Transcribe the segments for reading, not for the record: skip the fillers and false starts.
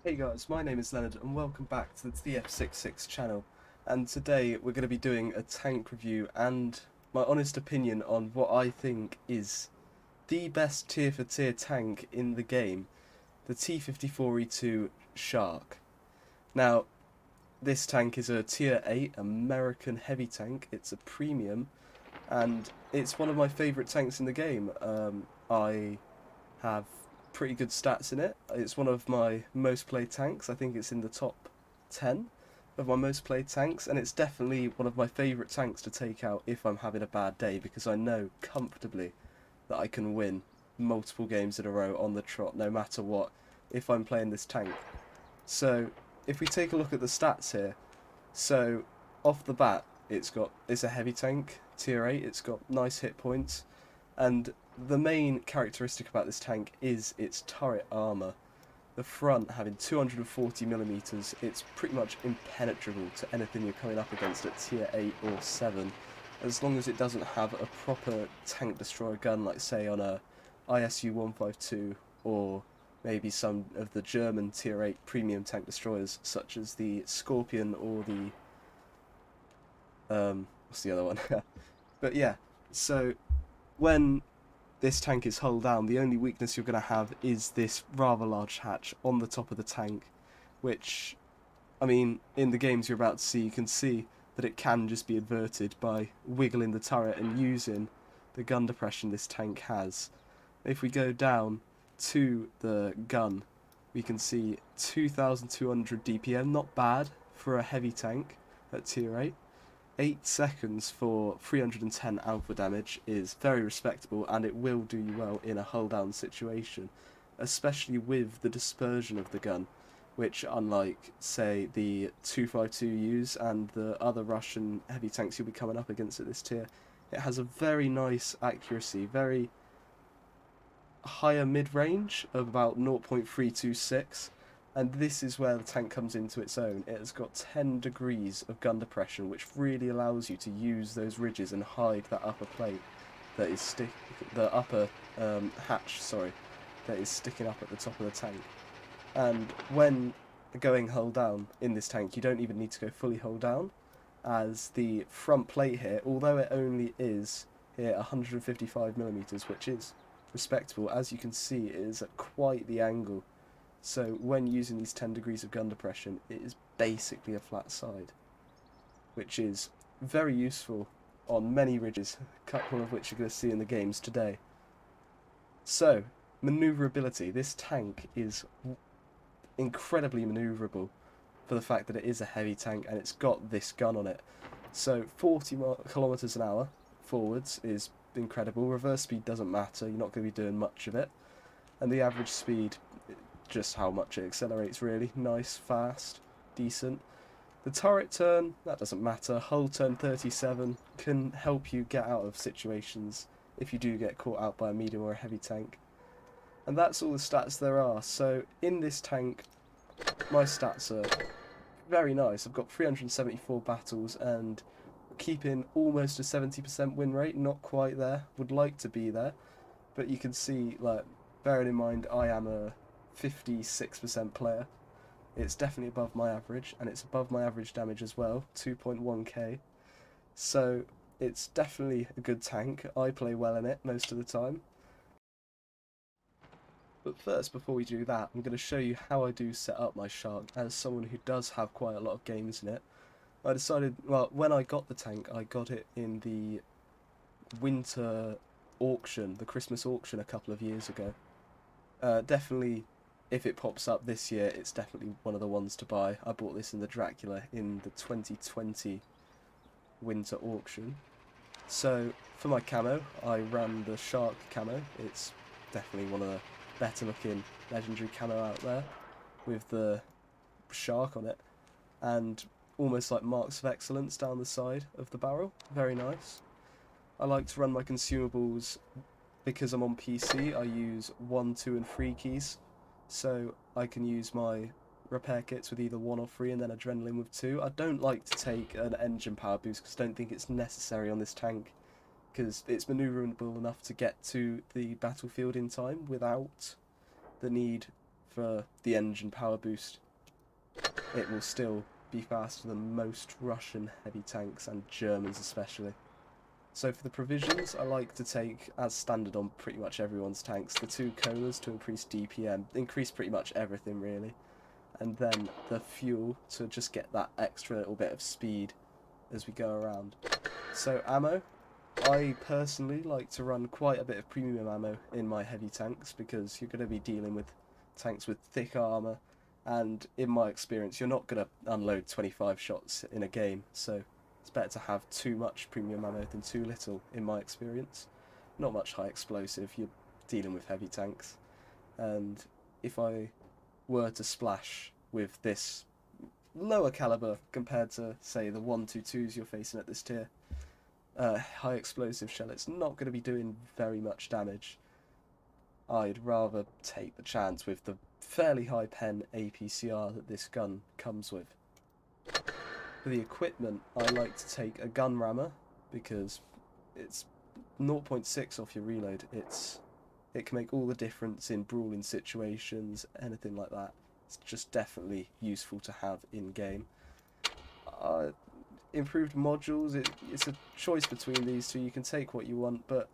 Hey guys, my name is Leonard and welcome back to the TF56 channel, and today we're going to be doing a tank review and my honest opinion on what I think is the best tier for tier tank in the game, the T54E2 Shark. Now, this tank is a tier 8 American heavy tank, it's a premium, and it's one of my favourite tanks in the game. I have pretty good stats in it. It's one of my most played tanks. I think it's in the top 10 of my most played tanks, and it's definitely one of my favourite tanks to take out if I'm having a bad day because I know comfortably that I can win multiple games in a row on the trot no matter what if I'm playing this tank. So if we take a look at the stats here, so off the bat it's a heavy tank, tier 8, it's got nice hit points, and the main characteristic about this tank is its turret armour. The front having 240mm, it's pretty much impenetrable to anything you're coming up against at tier 8 or 7, as long as it doesn't have a proper tank destroyer gun like say on a ISU 152 or maybe some of the German tier 8 premium tank destroyers such as the Scorpion or the what's the other one? But yeah, so when this tank is hull down, the only weakness you're going to have is this rather large hatch on the top of the tank, which, I mean, in the games you're about to see, you can see that it can just be averted by wiggling the turret and using the gun depression this tank has. If we go down to the gun, we can see 2200 DPM, not bad for a heavy tank at tier 8. 8 seconds for 310 alpha damage is very respectable, and it will do you well in a hull down situation, especially with the dispersion of the gun, which unlike say the 252Us and the other Russian heavy tanks you'll be coming up against at this tier, it has a very nice accuracy, very higher mid-range of about 0.326, and this is where the tank comes into its own. It has got 10 degrees of gun depression, which really allows you to use those ridges and hide that upper plate that is the upper hatch, sorry, that is sticking up at the top of the tank. And when going hull down in this tank, you don't even need to go fully hull down, as the front plate here, although it only is here 155mm, which is respectable, as you can see, it is at quite the angle. So when using these 10 degrees of gun depression, it is basically a flat side, which is very useful on many ridges, a couple of which you're going to see in the games today. So, maneuverability. This tank is incredibly maneuverable for the fact that it is a heavy tank and it's got this gun on it. So 40 kilometers an hour forwards is incredible. Reverse speed doesn't matter, you're not going to be doing much of it. And the average speed, just how much it accelerates really. Nice, fast, decent. The turret turn, that doesn't matter. Hull turn 37 can help you get out of situations if you do get caught out by a medium or a heavy tank. And that's all the stats there are. So in this tank, my stats are very nice. I've got 374 battles and keeping almost a 70% win rate. Not quite there. Would like to be there. But you can see, like, bearing in mind I am a 56% player, it's definitely above my average, and it's above my average damage as well, 2.1k. So it's definitely a good tank. I play well in it most of the time. But first, before we do that, I'm going to show you how I do set up my Shark as someone who does have quite a lot of games in it. I decided, well, when I got the tank, I got it in the winter auction, the Christmas auction a couple of years ago. Definitely, if it pops up this year, it's definitely one of the ones to buy. I bought this in the Dracula in the 2020 winter auction. So, for my camo, I ran the Shark camo. It's definitely one of the better looking legendary camo out there, with the shark on it, and almost like marks of excellence down the side of the barrel. Very nice. I like to run my consumables because I'm on PC. I use 1, 2 and 3 keys, so I can use my repair kits with either 1 or 3 and then adrenaline with 2. I don't like to take an engine power boost because I don't think it's necessary on this tank, because it's manoeuvrable enough to get to the battlefield in time without the need for the engine power boost, it will still be faster than most Russian heavy tanks, and Germans especially. So for the provisions, I like to take, as standard on pretty much everyone's tanks, the 2 colas to increase DPM, increase pretty much everything really, and then the fuel to just get that extra little bit of speed as we go around. So ammo, I personally like to run quite a bit of premium ammo in my heavy tanks, because you're going to be dealing with tanks with thick armour, and in my experience you're not going to unload 25 shots in a game, so it's better to have too much premium ammo than too little in my experience. Not much high explosive, you're dealing with heavy tanks, and if I were to splash with this lower caliber compared to, say, the 122s you're facing at this tier, high explosive shell, it's not going to be doing very much damage. I'd rather take the chance with the fairly high pen APCR that this gun comes with. For the equipment, I like to take a gun rammer, because it's 0.6 off your reload. It can make all the difference in brawling situations, anything like that. It's just definitely useful to have in game. Improved modules, it's a choice between these two. You can take what you want, but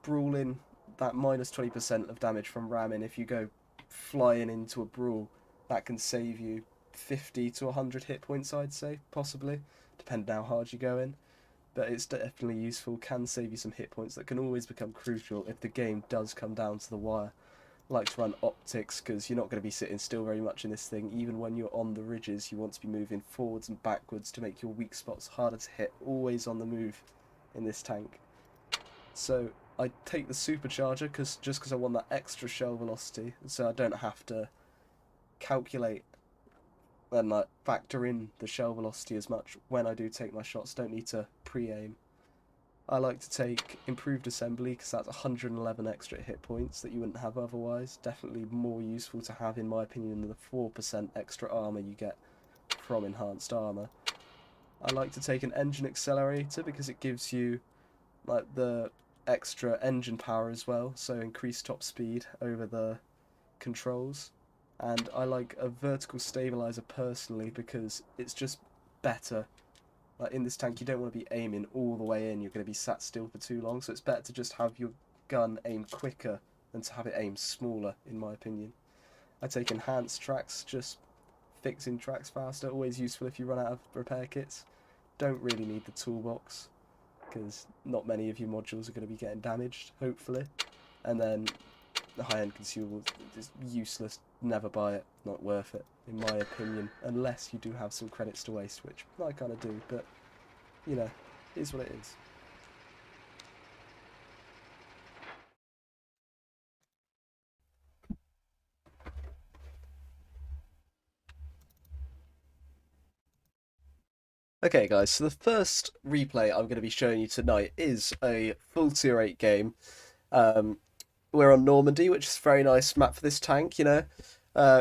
brawling, that minus 20% of damage from ramming, if you go flying into a brawl, that can save you 50 to 100 hit points, I'd say, possibly, depending how hard you go in. But it's definitely useful, can save you some hit points that can always become crucial if the game does come down to the wire. I like to run optics, because you're not going to be sitting still very much in this thing. Even when you're on the ridges, you want to be moving forwards and backwards to make your weak spots harder to hit, always on the move in this tank. So I take the supercharger just because I want that extra shell velocity, so I don't have to calculate and like factor in the shell velocity as much when I do take my shots. Don't need to pre-aim. I like to take improved assembly, because that's 111 extra hit points that you wouldn't have otherwise. Definitely more useful to have, in my opinion, than the 4% extra armor you get from enhanced armor. I like to take an engine accelerator, because it gives you like the extra engine power as well, so increased top speed over the controls. And I like a vertical stabilizer personally, because it's just better. Like in this tank, you don't want to be aiming all the way in, you're going to be sat still for too long, so it's better to just have your gun aim quicker than to have it aim smaller, in my opinion. I take enhanced tracks, just fixing tracks faster, always useful if you run out of repair kits. Don't really need the toolbox, because not many of your modules are going to be getting damaged, hopefully. And then the high-end consumables is useless, never buy it, not worth it, in my opinion, unless you do have some credits to waste, which I kind of do, but, you know, it is what it is. Okay guys, so the first replay I'm going to be showing you tonight is a full tier 8 game. We're on Normandy, which is a very nice map for this tank, you know.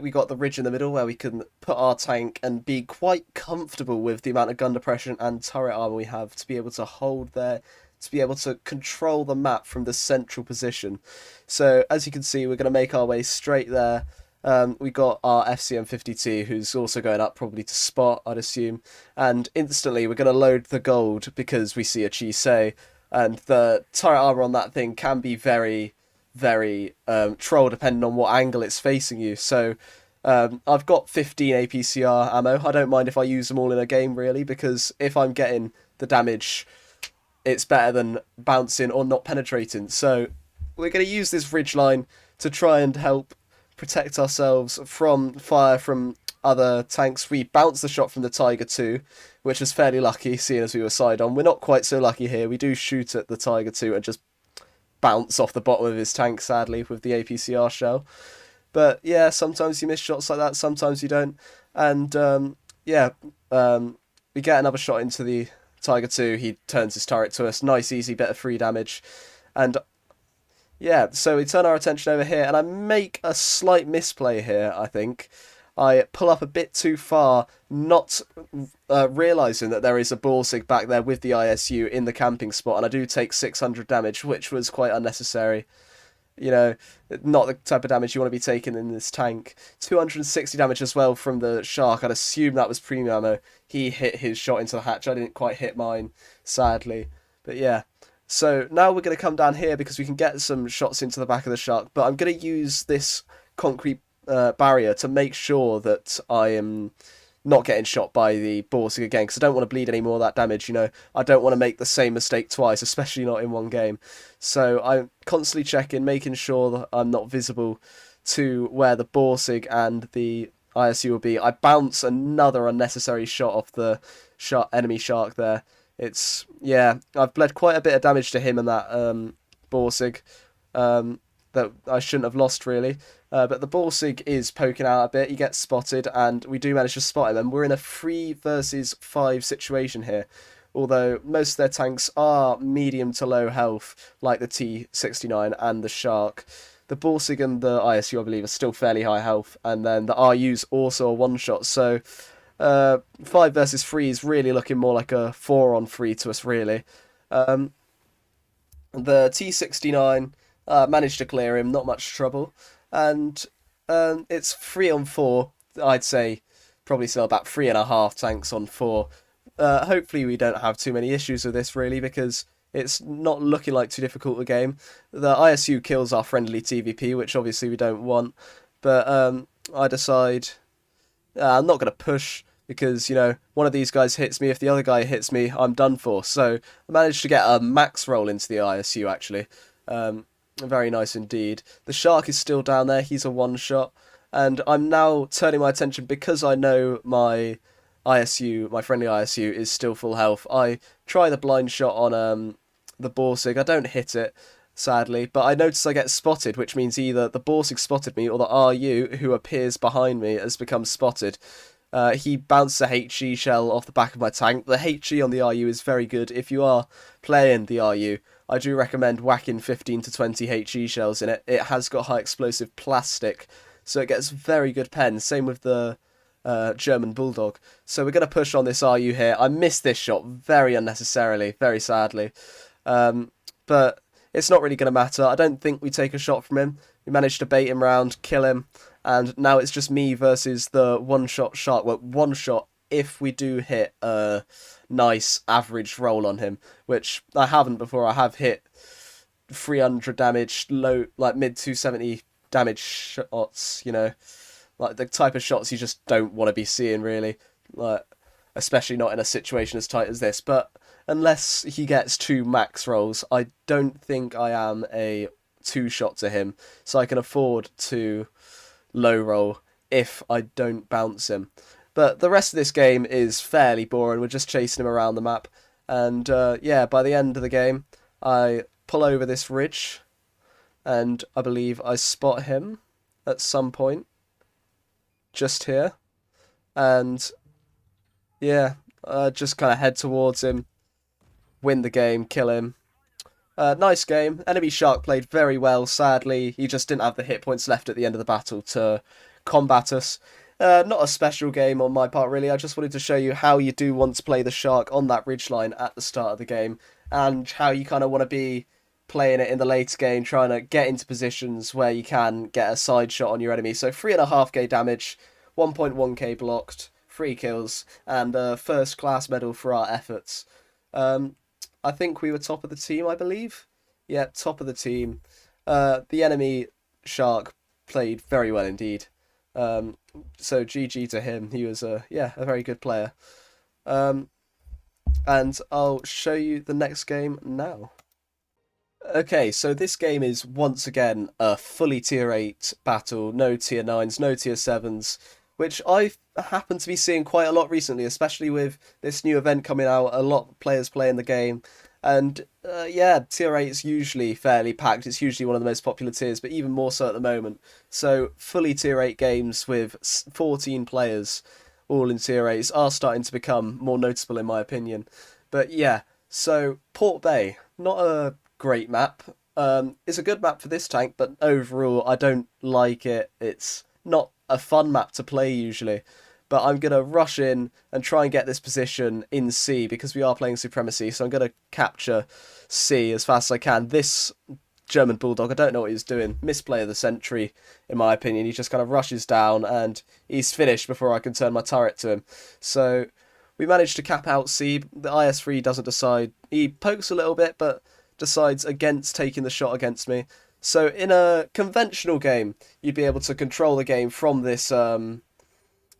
We got the ridge in the middle where we can put our tank and be quite comfortable with the amount of gun depression and turret armor we have to be able to hold there, to be able to control the map from the central position. So as you can see, we're going to make our way straight there. We got our FCM52, who's also going up probably to spot, I'd assume, and instantly we're going to load the gold because we see a Chisei, and the turret armor on that thing can be very troll depending on what angle it's facing you. So I've got 15 APCR ammo. I don't mind if I use them all in a game, really, because if I'm getting the damage, it's better than bouncing or not penetrating. So we're going to use this ridge line to try and help protect ourselves from fire from other tanks. We bounced the shot from the Tiger 2, which was fairly lucky, seeing as we were side on. We're not quite so lucky here. We do shoot at the Tiger 2 and just bounce off the bottom of his tank, sadly, with the APCR shell. But yeah, sometimes you miss shots like that, sometimes you don't. And we get another shot into the Tiger 2. He turns his turret to us. Nice, easy bit of free damage. And yeah, so we turn our attention over here, and I make a slight misplay here, I think. I pull up a bit too far, not realising that there is a Borsig back there with the ISU in the camping spot, and I do take 600 damage, which was quite unnecessary. You know, not the type of damage you want to be taking in this tank. 260 damage as well from the Shark. I'd assume that was premium ammo. He hit his shot into the hatch. I didn't quite hit mine, sadly. But yeah. So now we're going to come down here because we can get some shots into the back of the Shark. But I'm going to use this concrete barrier to make sure that I am not getting shot by the Borsig again, because I don't want to bleed any more of that damage, you know. I don't want to make the same mistake twice, especially not in one game. So I'm constantly checking, making sure that I'm not visible to where the Borsig and the ISU will be. I bounce another unnecessary shot off the enemy Shark there. It's, yeah, I've bled quite a bit of damage to him and that Borsig that I shouldn't have lost, really. But the Borsig is poking out a bit. He gets spotted, and we do manage to spot him. And we're in a 3 versus 5 situation here. Although most of their tanks are medium to low health, like the T59 and the Shark. The Borsig and the ISU, I believe, are still fairly high health. And then the RU's also a one-shot. So 5 versus 3 is really looking more like a 4-on-3 to us, really. The T69 managed to clear him, not much trouble. And it's 3-on-4. I'd say probably still about 3.5 tanks on 4. Hopefully we don't have too many issues with this, really, because it's not looking like too difficult a game. The ISU kills our friendly TVP, which obviously we don't want. But I decide I'm not going to push, because, you know, one of these guys hits me. If the other guy hits me, I'm done for. So I managed to get a max roll into the ISU, actually. Very nice indeed. The Shark is still down there. He's a one-shot. And I'm now turning my attention, because I know my ISU, my friendly ISU, is still full health. I try the blind shot on the Borsig. I don't hit it, sadly. But I notice I get spotted, which means either the Borsig spotted me or the RU, who appears behind me, has become spotted. He bounced a HE shell off the back of my tank. The HE on the RU is very good. If you are playing the RU, I do recommend whacking 15 to 20 HE shells in it. It has got high explosive plastic, so it gets very good pen. Same with the German Bulldog. So we're going to push on this RU here. I missed this shot very unnecessarily, very sadly. But it's not really going to matter. I don't think we take a shot from him. We managed to bait him round, kill him, and now it's just me versus the one-shot Shark. Well, one shot if we do hit a nice average roll on him, which I haven't before. I have hit 300 damage, low, like mid 270 damage shots, you know, like the type of shots you just don't want to be seeing, really, like, especially not in a situation as tight as this. But unless he gets 2 max rolls, I don't think I am a 2-shot to him, so I can afford to low roll if I don't bounce him. But the rest of this game is fairly boring. We're just chasing him around the map. And yeah, by the end of the game, I pull over this ridge, and I believe I spot him at some point just here. And yeah, just kind of head towards him, win the game, kill him. Nice game. Enemy Shark played very well. Sadly, he just didn't have the hit points left at the end of the battle to combat us. Not a special game on my part, really. I just wanted to show you how you do want to play the Shark on that ridgeline at the start of the game, and how you kind of want to be playing it in the later game, trying to get into positions where you can get a side shot on your enemy. So 3.5k damage, 1.1k blocked, 3 kills, and a first class medal for our efforts. I think we were top of the team, I believe. Yeah, top of the team. The enemy Shark played very well indeed. So GG to him. He was a very good player. And I'll show you the next game now. Okay, so this game is once again a fully tier 8 battle, no tier 9s, no tier 7s, which I happen to be seeing quite a lot recently, especially with this new event coming out, a lot of players playing the game. And yeah, tier 8 is usually fairly packed. It's usually one of the most popular tiers, but even more so at the moment. So fully tier 8 games with 14 players all in tier 8s are starting to become more noticeable in my opinion. But yeah, so Port Bay, not a great map. It's a good map for this tank, but overall I don't like it. It's not a fun map to play usually. But I'm going to rush in and try and get this position in C, because we are playing Supremacy, so I'm going to capture C as fast as I can. This German Bulldog. I don't know what he's doing. Misplay of the century, in my opinion. He just kind of rushes down and he's finished before I can turn my turret to him. So we managed to cap out C. The IS-3 doesn't decide. He pokes a little bit, but decides against taking the shot against me. So in a conventional game, you'd be able to control the game from this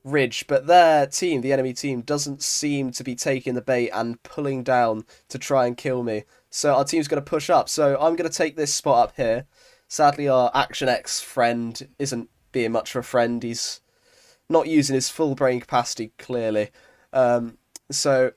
ridge, but their team, the enemy team, doesn't seem to be taking the bait and pulling down to try and kill me. So our team's going to push up. So I'm going to take this spot up here. Sadly, our Action X friend isn't being much of a friend. He's not using his full brain capacity, clearly. So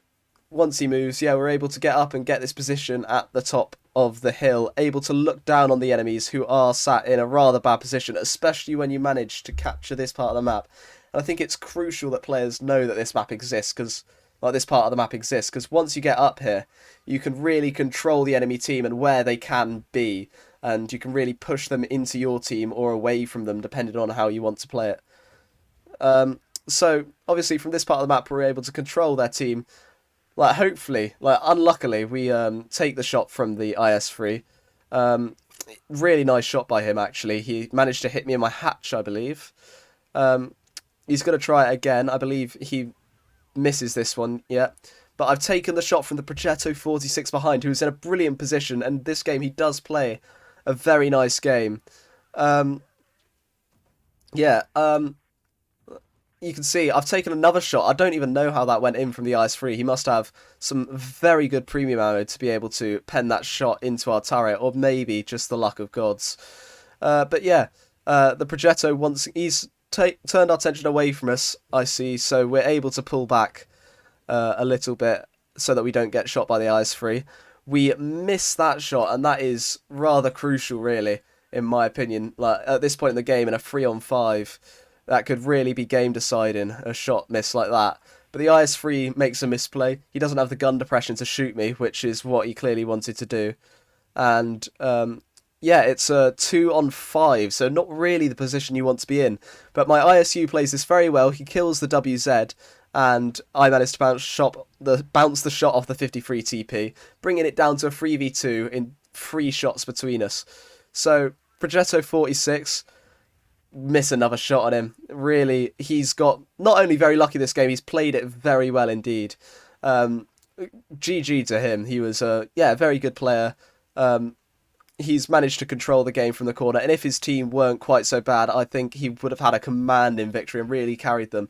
once he moves, yeah, we're able to get up and get this position at the top of the hill, able to look down on the enemies who are sat in a rather bad position, especially when you manage to capture this part of the map. And I think it's crucial that players know that this map exists, because this part of the map exists, because once you get up here, you can really control the enemy team and where they can be, and you can really push them into your team or away from them, depending on how you want to play it. So obviously from this part of the map, we're able to control their team. Hopefully, unluckily, we take the shot from the IS-3. Really nice shot by him, actually. He managed to hit me in my hatch, I believe. He's going to try it again. I believe he misses this one, yeah. But I've taken the shot from the Progetto 46 behind, who's in a brilliant position. And this game, he does play a very nice game. You can see I've taken another shot. I don't even know how that went in from the IS-3. He must have some very good premium ammo to be able to pen that shot into our turret, or maybe just the luck of gods. But yeah, the Progetto, once he's turned our attention away from us, I see, so we're able to pull back a little bit so that we don't get shot by the IS-3. We miss that shot, and that is rather crucial, really, in my opinion. At this point in the game, in a 3-on-5, that could really be game deciding, a shot miss like that. But the IS-3 makes a misplay. He doesn't have the gun depression to shoot me, which is what he clearly wanted to do. And yeah, it's a 2-on-5, so not really the position you want to be in. But my ISU plays this very well. He kills the WZ, and I managed to bounce the shot off the 53 TP, bringing it down to a 3v2 in 3 shots between us. So Progetto 46... miss another shot on him. Really, he's got not only very lucky this game, he's played it very well indeed. GG to him. He was a very good player. He's managed to control the game from the corner, and if his team weren't quite so bad, I think he would have had a commanding victory and really carried them.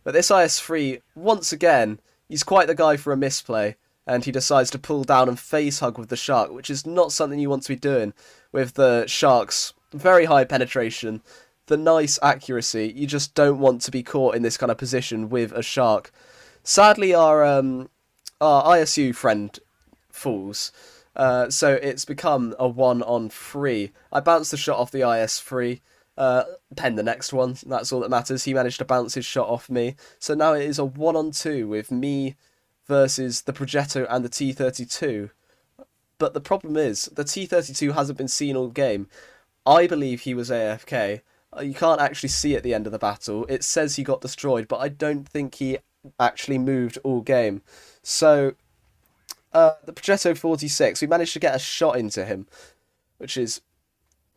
But this IS-3, once again, he's quite the guy for a misplay, and he decides to pull down and face hug with the Shark, which is not something you want to be doing with the Shark's very high penetration, the nice accuracy. You just don't want to be caught in this kind of position with a Shark. Sadly, our ISU friend falls, so it's become a 1-on-3. I bounced the shot off the IS-3, pen the next one, that's all that matters. He managed to bounce his shot off me, so now it is a 1-on-2 with me versus the Progetto and the T32. But the problem is, the T32 hasn't been seen all game. I believe he was AFK. You can't actually see at the end of the battle. It says he got destroyed, but I don't think he actually moved all game. So, the Progetto 46, we managed to get a shot into him, which is,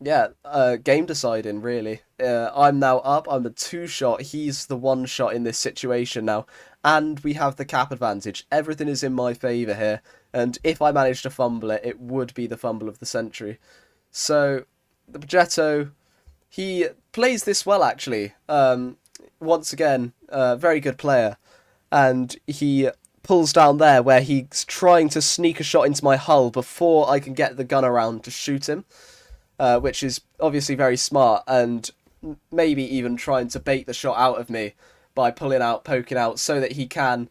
game deciding, really. I'm now up, I'm a 2-shot, he's the 1-shot in this situation now, and we have the cap advantage. Everything is in my favour here, and if I manage to fumble it, it would be the fumble of the century. So, the Progetto... he plays this well, actually. Once again, very good player. And he pulls down there where he's trying to sneak a shot into my hull before I can get the gun around to shoot him, which is obviously very smart, and maybe even trying to bait the shot out of me by pulling out, poking out, so that he can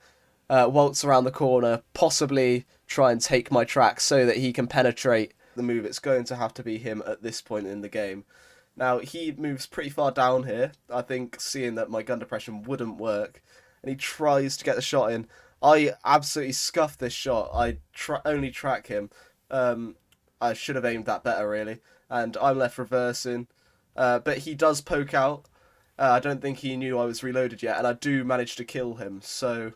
waltz around the corner, possibly try and take my track so that he can penetrate the move. It's going to have to be him at this point in the game. Now, he moves pretty far down here, I think, seeing that my gun depression wouldn't work, and he tries to get the shot in. I absolutely scuffed this shot. I only track him. I should have aimed that better, really, and I'm left reversing. But he does poke out. I don't think he knew I was reloaded yet, and I do manage to kill him. So,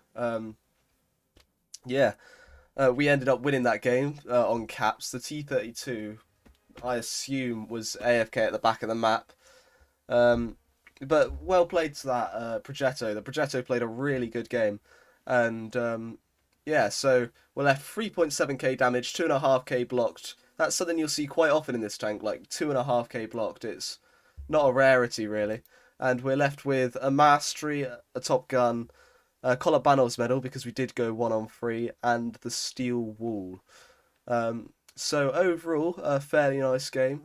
we ended up winning that game on caps. The T32 I assume was AFK at the back of the map. But well played to that Progetto. The Progetto played a really good game. And yeah, so we're left 3.7k damage, 2.5k blocked. That's something you'll see quite often in this tank, like 2.5k blocked. It's not a rarity, really. And we're left with a Mastery, a Top Gun, a Kolobanov's medal, because we did go 1-on-3, and the Steel Wall. So overall, a fairly nice game.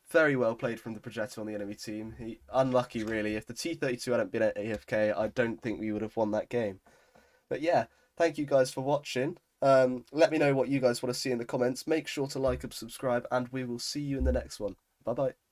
Very well played from the Progetto on the enemy team. Unlucky, really. If the T32 hadn't been at AFK, I don't think we would have won that game. But yeah, thank you guys for watching. Let me know what you guys want to see in the comments. Make sure to like and subscribe, and we will see you in the next one. Bye bye.